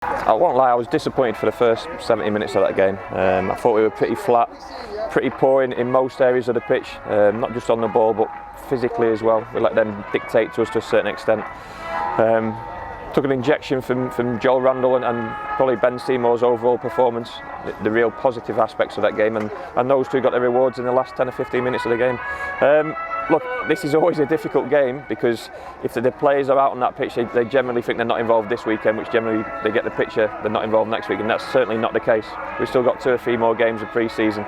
I won't lie, I was disappointed for the first 70 minutes of that game. I thought we were pretty flat, pretty poor in most areas of the pitch, not just on the ball but physically as well. We let them dictate to us to a certain extent. Took an injection from Joel Randall and probably Ben Seymour's overall performance, the real positive aspects of that game, and those two got their rewards in the last 10 or 15 minutes of the game. Look, this is always a difficult game because if the players are out on that pitch, they generally think they're not involved this weekend, which generally they get the picture they're not involved next week, and that's certainly not the case. We've still got 2 or 3 more games of pre-season.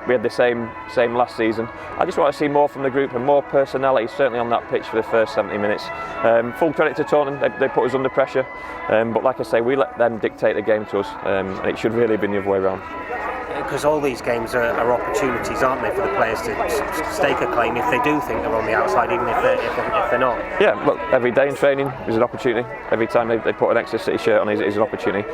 We had the same last season. I just want to see more from the group and more personality, certainly on that pitch for the first 70 minutes. Full credit to Taunton, they put us under pressure, but like I say, we let them dictate the game to us, and it should really have been the other way around. Because all these games are opportunities, aren't they, for the players to stake a claim if they do think they're on the outside, even if they're not. Yeah, look, every day in training is an opportunity. Every time they put an Exeter City shirt on is an opportunity.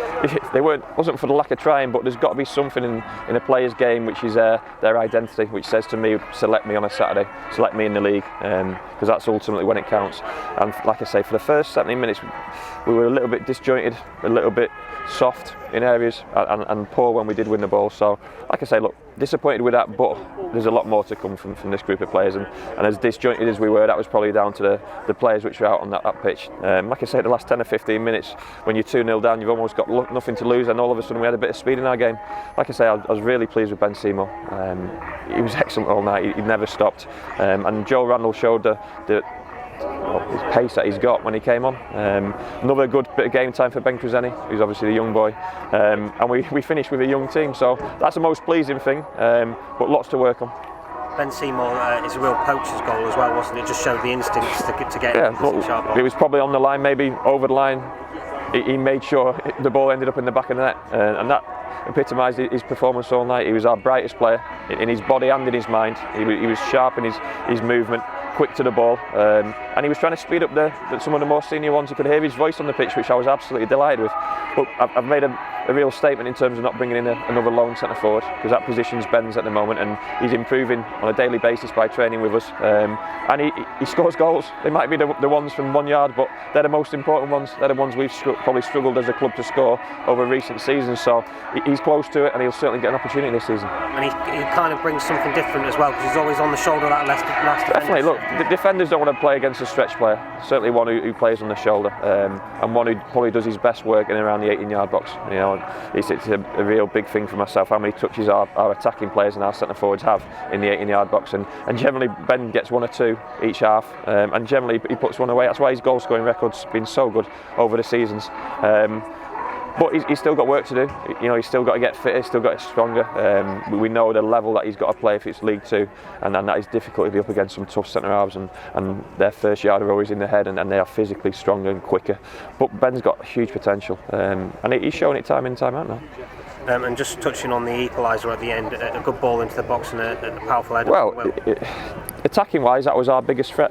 They wasn't for the lack of trying, but there's got to be something in a player's game which is their identity, which says to me, select me on a Saturday, select me in the league, because that's ultimately when it counts. And like I say, for the first 70 minutes, we were a little bit disjointed, a little bit soft in areas, and poor when we did win the ball. So, like I say, look, disappointed with that, but there's a lot more to come from this group of players. And as disjointed as we were, that was probably down to the players which were out on that pitch. Like I say, the last 10 or 15 minutes, when you're 2-0 down, you've almost got nothing to lose, and all of a sudden we had a bit of speed in our game. Like I say, I was really pleased with Ben Seymour. He was excellent all night. He never stopped. And Joel Randall showed his pace that he's got when he came on. Another good bit of game time for Ben Cruzeni, who's obviously the young boy, and we finished with a young team, so that's the most pleasing thing, but lots to work on. Ben Seymour is a real poacher's goal as well, wasn't it? Just showed the instincts to get sharp. It was probably on the line, maybe over the line. He made sure the ball ended up in the back of the net, and that epitomised his performance all night. He was our brightest player in his body and in his mind. He was sharp in his movement, quick to the ball, and he was trying to speed up some of the more senior ones. You could hear his voice on the pitch, which I was absolutely delighted with. But I've made a real statement in terms of not bringing in another lone centre forward, because that position's Ben's at the moment, and he's improving on a daily basis by training with us, and he scores goals. They might be the ones from 1 yard, but they're the most important ones. They're the ones we've probably struggled as a club to score over recent seasons, so he's close to it, and he'll certainly get an opportunity this season. And he kind of brings something different as well, because he's always on the shoulder of that last defender. Definitely, look, the defenders don't want to play against a stretch player, certainly one who plays on the shoulder, and one who probably does his best work in and around the 18-yard box. You know, it's a real big thing for myself, how many touches our attacking players and our centre forwards have in the 18-yard box, and generally Ben gets 1 or 2 each half, and generally he puts one away. That's why his goal scoring record's been so good over the seasons. But he's still got work to do. You know, he's still got to get fitter, still got to get stronger. We know the level that he's got to play if it's League 2, and that is difficult to be up against some tough centre halves, and their first yard are always in the head, and they are physically stronger and quicker. But Ben's got huge potential, and he's showing it time in, time out now. And just touching on the equaliser at the end, a good ball into the box and a powerful header. Well, attacking wise, that was our biggest threat,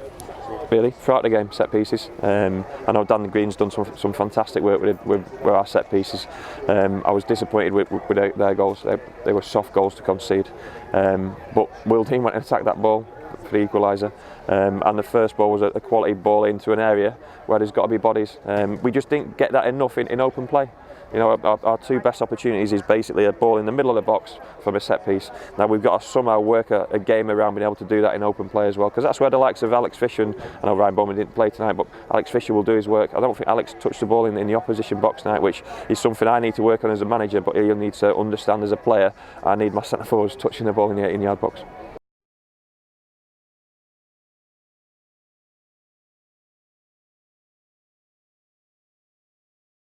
really, throughout the game, set pieces. I know Dan Green's done some fantastic work with our set pieces. I was disappointed with their goals. They were soft goals to concede. But Will Dean went and attacked that ball for the equaliser, and the first ball was a quality ball into an area where there's got to be bodies. We just didn't get that enough in open play. You know, our 2 best opportunities is basically a ball in the middle of the box from a set piece. Now we've got to somehow work a game around being able to do that in open play as well, because that's where the likes of Alex Fisher, and I know Ryan Bowman didn't play tonight, but Alex Fisher will do his work. I don't think Alex touched the ball in the opposition box tonight, which is something I need to work on as a manager, but he'll need to understand as a player. I need my centre forwards touching the ball in the 18-yard box.